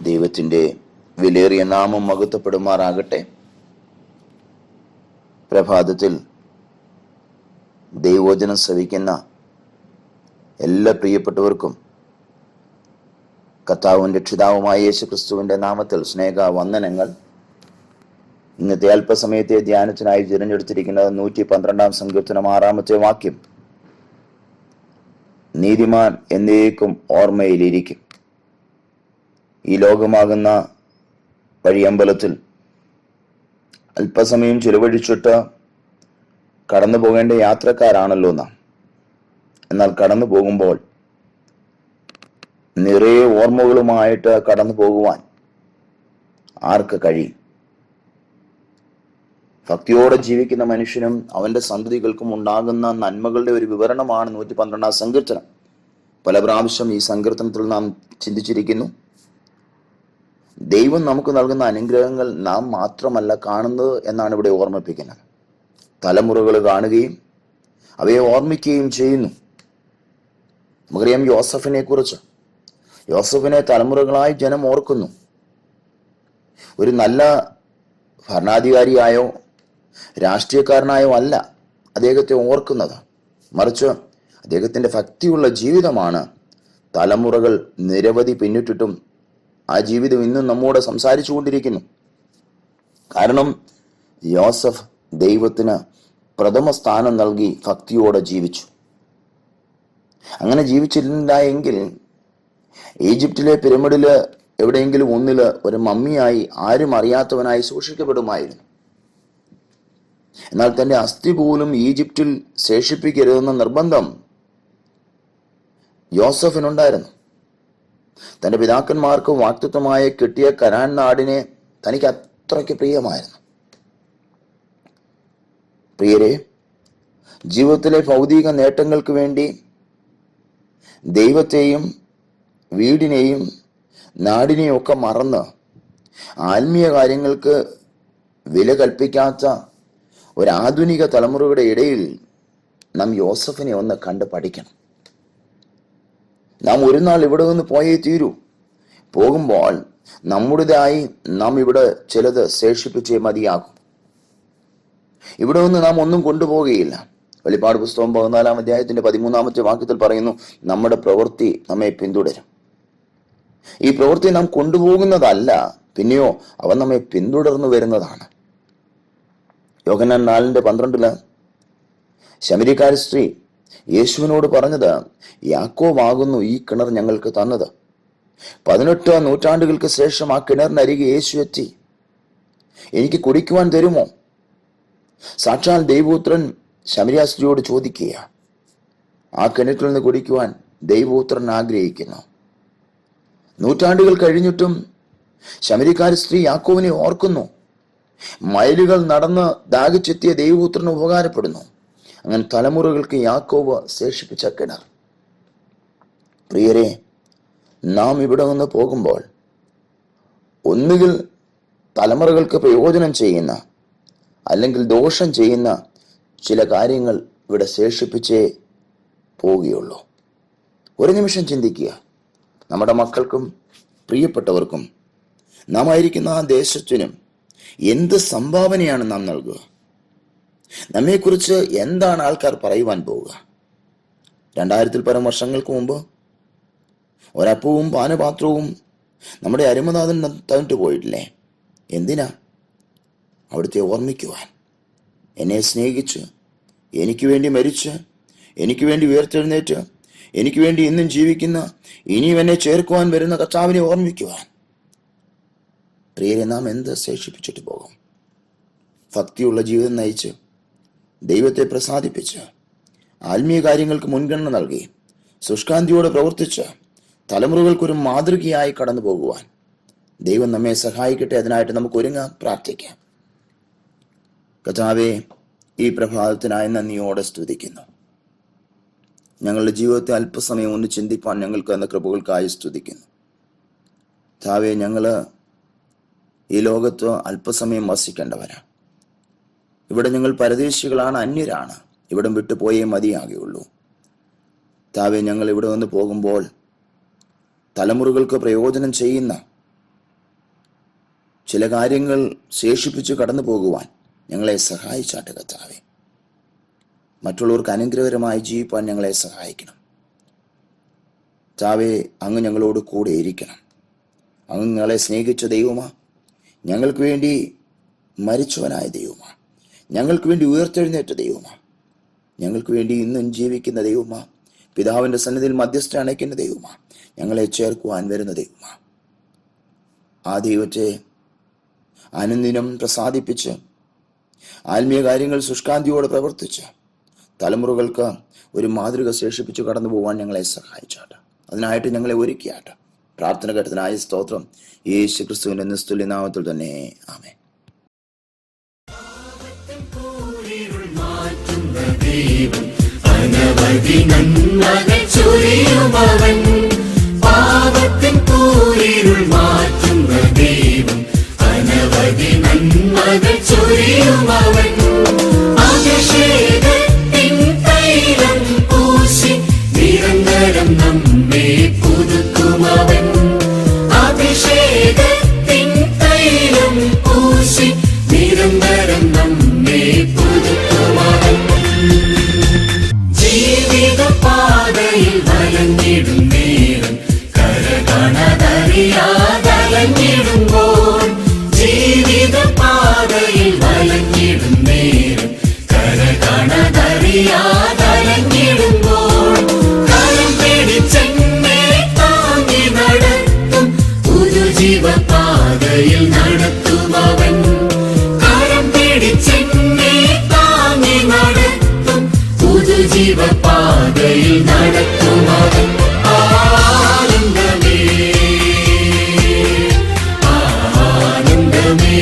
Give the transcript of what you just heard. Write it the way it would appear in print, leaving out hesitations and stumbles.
ദൈവത്തിൻ്റെ വിലയേറിയ നാമം മഹത്വപ്പെടുമാറാകട്ടെ. പ്രഭാതത്തിൽ ദൈവവചനം ശ്രവിക്കുന്ന എല്ലാ പ്രിയപ്പെട്ടവർക്കും കർത്താവും രക്ഷിതാവുമായ യേശുക്രിസ്തുവിൻ്റെ നാമത്തിൽ സ്നേഹ വന്ദനങ്ങൾ. ഇന്നത്തെ അല്പസമയത്തെ ധ്യാനത്തിനായി തിരഞ്ഞെടുത്തിരിക്കുന്നത് 112 സങ്കീർത്തനം 6 വാക്യം. നീതിമാൻ എന്നേക്കും ഓർമ്മയിലിരിക്കും. ഈ ലോകമാകുന്ന വഴിയമ്പലത്തിൽ അല്പസമയം ചിലവഴിച്ചിട്ട് കടന്നു പോകേണ്ട യാത്രക്കാരാണല്ലോ നാം. എന്നാൽ കടന്നു പോകുമ്പോൾ നിറയെ ഓർമ്മകളുമായിട്ട് കടന്നു പോകുവാൻ ആർക്ക് കഴിയും? ഭക്തിയോടെ ജീവിക്കുന്ന മനുഷ്യനും അവന്റെ സന്തതികൾക്കും ഉണ്ടാകുന്ന നന്മകളുടെ ഒരു വിവരണമാണ് 112 സങ്കീർത്തനം. പല പ്രാവശ്യം ഈ സങ്കീർത്തനത്തിൽ നാം ചിന്തിച്ചിരിക്കുന്നു. ദൈവം നമുക്ക് നൽകുന്ന അനുഗ്രഹങ്ങൾ നാം മാത്രമല്ല കാണുന്നത് എന്നാണ് ഇവിടെ ഓർമ്മിപ്പിക്കുന്നത്. തലമുറകൾ കാണുകയും അവയെ ഓർമ്മിക്കുകയും ചെയ്യുന്നു. നമുക്കറിയാം യോസഫിനെ കുറിച്ച്. യോസഫിനെ തലമുറകളായി ജനം ഓർക്കുന്നു. ഒരു നല്ല ഭരണാധികാരിയായോ രാഷ്ട്രീയക്കാരനായോ അല്ല അദ്ദേഹത്തെ ഓർക്കുന്നത്. മറിച്ച് അദ്ദേഹത്തിൻ്റെ ഭക്തിയുള്ള ജീവിതമാണ് തലമുറകൾ നിരവധി പിന്നിട്ടിട്ടും ആ ജീവിതം ഇന്നും നമ്മോട് സംസാരിച്ചു കൊണ്ടിരിക്കുന്നു. കാരണം യോസഫ് ദൈവത്തിന് പ്രഥമ സ്ഥാനം നൽകി ഭക്തിയോടെ ജീവിച്ചു. അങ്ങനെ ജീവിച്ചിരുന്നില്ല എങ്കിൽ ഈജിപ്തിലെ പിരമിഡില് എവിടെയെങ്കിലും ഒന്നില് ഒരു മമ്മിയായി ആരും അറിയാത്തവനായി സൂക്ഷിക്കപ്പെടുമായിരുന്നു. എന്നാൽ തന്റെ അസ്ഥി പോലും ഈജിപ്തിൽ ശേഷിപ്പിക്കരുതെന്ന നിർബന്ധം യോസഫിനുണ്ടായിരുന്നു. തന്റെ പിതാക്കന്മാർക്ക് വാക്തത്വമായി കിട്ടിയ കനാൻ നാടിനെ തനിക്ക് അത്രയ്ക്ക് പ്രിയമായിരുന്നു. പ്രിയരെ, ജീവിതത്തിലെ ഭൗതിക നേട്ടങ്ങൾക്ക് വേണ്ടി ദൈവത്തെയും വീടിനെയും നാടിനെയും ഒക്കെ മറന്ന് ആത്മീയ കാര്യങ്ങൾക്ക് വില കൽപ്പിക്കാത്ത ഒരാധുനിക തലമുറയുടെ ഇടയിൽ നാം യോസഫിനെ ഒന്ന് കണ്ട് പഠിക്കണം. നാം ഒരു നാൾ ഇവിടെ നിന്ന് പോയേ തീരൂ. പോകുമ്പോൾ നമ്മുടേതായി നാം ഇവിടെ ചിലത് ശേഷിപ്പിച്ചേ മതിയാകും. ഇവിടെ നിന്ന് നാം ഒന്നും കൊണ്ടുപോകുകയില്ല. വെളിപ്പാട് പുസ്തകം 14 അധ്യായത്തിന്റെ 13 വാക്യത്തിൽ പറയുന്നു, നമ്മുടെ പ്രവൃത്തി നമ്മെ പിന്തുടരും. ഈ പ്രവൃത്തി നാം കൊണ്ടുപോകുന്നതല്ല, പിന്നെയോ അവ നമ്മെ പിന്തുടർന്നു വരുന്നതാണ്. യോഹന്നാൻ 4:12 ശമരിയക്കാരി സ്ത്രീ യേശുവിനോട് പറഞ്ഞത്, യാക്കോബാകുന്നു ഈ കിണർ ഞങ്ങൾക്ക് തന്നത്. 18 നൂറ്റാണ്ടുകൾക്ക് ശേഷം ആ കിണറിനരികെ യേശു എത്തി. എനിക്ക് കുടിക്കുവാൻ തരുമോ? സാക്ഷാൽ ദൈവപുത്രൻ ശമരിയ സ്ത്രീയോട് ചോദിക്കുക. ആ കിണറ്റിൽ നിന്ന് കുടിക്കുവാൻ ദൈവപുത്രൻ ആഗ്രഹിക്കുന്നു. നൂറ്റാണ്ടുകൾ കഴിഞ്ഞിട്ടും ശമരിയക്കാരി സ്ത്രീ യാക്കോബിനെ ഓർക്കുന്നു. മൈലുകൾ നടന്ന് ദാഹിച്ചെത്തിയ ദൈവപുത്രന് ഉപകാരപ്പെടുന്നു. അങ്ങനെ തലമുറകൾക്ക് യാക്കോബ് ശേഷിപ്പിച്ച കിണർ. പ്രിയരെ, നാം ഇവിടെ നിന്ന് പോകുമ്പോൾ ഒന്നുകിൽ തലമുറകൾക്ക് പ്രയോജനം ചെയ്യുന്ന അല്ലെങ്കിൽ ദോഷം ചെയ്യുന്ന ചില കാര്യങ്ങൾ ഇവിടെ ശേഷിപ്പിച്ചേ പോവുകയുള്ളൂ. ഒരു നിമിഷം ചിന്തിക്കുക. നമ്മുടെ മക്കൾക്കും പ്രിയപ്പെട്ടവർക്കും നാം ആയിരിക്കുന്ന ആ ദേശത്തിനും എന്ത് സംഭാവനയാണ് നാം നൽകുക? നമ്മെക്കുറിച്ച് എന്താണ് ആൾക്കാർ പറയുവാൻ പോവുക? 2000-ൽ പരം വർഷങ്ങൾക്ക് മുമ്പ് ഒരപ്പവും പാനപാത്രവും നമ്മുടെ അരുമനാഥൻ തന്നിട്ട് പോയിട്ടില്ലേ? എന്തിനാ? അവിടുത്തെ ഓർമ്മിക്കുവാൻ. എന്നെ സ്നേഹിച്ച്, എനിക്ക് വേണ്ടി മരിച്ച്, എനിക്ക് വേണ്ടി ഉയർത്തെഴുന്നേറ്റ്, എനിക്ക് വേണ്ടി ഇന്നും ജീവിക്കുന്ന, ഇനിയും എന്നെ ചേർക്കുവാൻ വരുന്ന കർത്താവിനെ ഓർമ്മിക്കുവാൻ. പ്രിയരെ, നാം എന്ത് ശേഷിപ്പിച്ചിട്ട് പോകും? ഭക്തിയുള്ള ജീവിതം നയിച്ച് ദൈവത്തെ പ്രസാദിപ്പിച്ച് ആത്മീയ കാര്യങ്ങൾക്ക് മുൻഗണന നൽകി ശുഷ്കാന്തിയോടെ പ്രവർത്തിച്ച് തലമുറകൾക്കൊരു മാതൃകയായി കടന്നു പോകുവാൻ ദൈവം നമ്മെ സഹായിക്കട്ടെ. അതിനായിട്ട് നമുക്ക് ഒരുങ്ങാം, പ്രാർത്ഥിക്കാം. കർത്താവേ, ഈ പ്രഭാതത്തിനായി നന്ദിയോടെ സ്തുതിക്കുന്നു. ഞങ്ങളുടെ ജീവിതത്തെ അല്പസമയം ഒന്ന് ചിന്തിപ്പാൻ ഞങ്ങൾക്ക് എന്ന കൃപകൾക്കായി സ്തുതിക്കുന്നു. കർത്താവേ, ഞങ്ങൾ ഈ ലോകത്ത് അല്പസമയം വസിക്കേണ്ടവരാണ്. ഇവിടെ ഞങ്ങൾ പരദേശികളാണ്, അന്യരാണ്. ഇവിടം വിട്ടുപോയേ മതിയാകുള്ളൂ. കർത്താവേ, ഞങ്ങൾ ഇവിടെ നിന്ന് പോകുമ്പോൾ തലമുറകൾക്ക് പ്രയോജനം ചെയ്യുന്ന ചില കാര്യങ്ങൾ ശേഷിപ്പിച്ച് കടന്നു പോകുവാൻ ഞങ്ങളെ സഹായിച്ചാട്ട് കർത്താവേ. മറ്റുള്ളവർക്ക് അനുഗ്രഹകരമായി ജീവിപ്പാൻ ഞങ്ങളെ സഹായിക്കണം. കർത്താവേ, അങ്ങ് ഞങ്ങളോട് കൂടെ ഇരിക്കണം. അങ്ങ് ഞങ്ങളെ സ്നേഹിച്ച ദൈവമാ, ഞങ്ങൾക്ക് വേണ്ടി മരിച്ചവനായ ദൈവമാ, ഞങ്ങൾക്ക് വേണ്ടി ഉയർത്തെഴുന്നേറ്റ ദൈവമാ, ഞങ്ങൾക്ക് വേണ്ടി ഇന്നും ജീവിക്കുന്ന ദൈവമാ, പിതാവിൻ്റെ സന്നിധിയിൽ മധ്യസ്ഥ അണയ്ക്കുന്ന ദൈവമാ, ഞങ്ങളെ ചേർക്കുവാൻ വരുന്ന ദൈവമാ. ആ ദൈവത്തെ അനുദിനം പ്രസാദിപ്പിച്ച് ആത്മീയ കാര്യങ്ങൾ ശുഷ്കാന്തിയോടെ പ്രവർത്തിച്ച് തലമുറകൾക്ക് ഒരു മാതൃക ശേഷിപ്പിച്ച് കടന്നു പോകാൻ ഞങ്ങളെ സഹായിച്ചാട്ട്. അതിനായിട്ട് ഞങ്ങളെ ഒരുക്കിയാട്ട്. പ്രാർത്ഥന ഘട്ടത്തിനായ സ്തോത്രം. യേശു ക്രിസ്തുവിന്റെ നിസ്തുല്യ നാമത്തിൽ തന്നെ, ആമേൻ. അനവധി നന്മകൾ ചൊരിയുമവൻ, പാപത്തിൻ കൂരിരുൾ മാറ്റുന്ന ദൈവം. അനവധി നന്മകൾ ചൊരിയുമവൻ, അഭിഷേകത്തിൻ തൈലം പൂശി നിരന്തരം നമ്മെ പുതുക്കുമവൻ. അഭിഷേകത്തിൻ തൈലം പൂശി നിരന്തരം നമ്മെ പുതുക്കുമവൻ. ജീവിതപാതയിൽ വലഞ്ഞിടും നേരം കരകണതറിയാതലഞ്ഞിടുമ്പോൾ, ജീവിതപാതയിൽ വലഞ്ഞിടും നേരം കരകണതറിയാതലഞ്ഞിടുമ്പോൾ, കരം പിടിച്ചെന്നെ താങ്ങി നടത്തും പുതുജീവപാതയിൽ നടത്തുമവൻ. കരം പിടിച്ചെന്നെ താങ്ങി നടത്തും പുതുജീവപാതയിൽ നടത്തുമവൻ. ആനന്ദമേ, ആനന്ദമേ.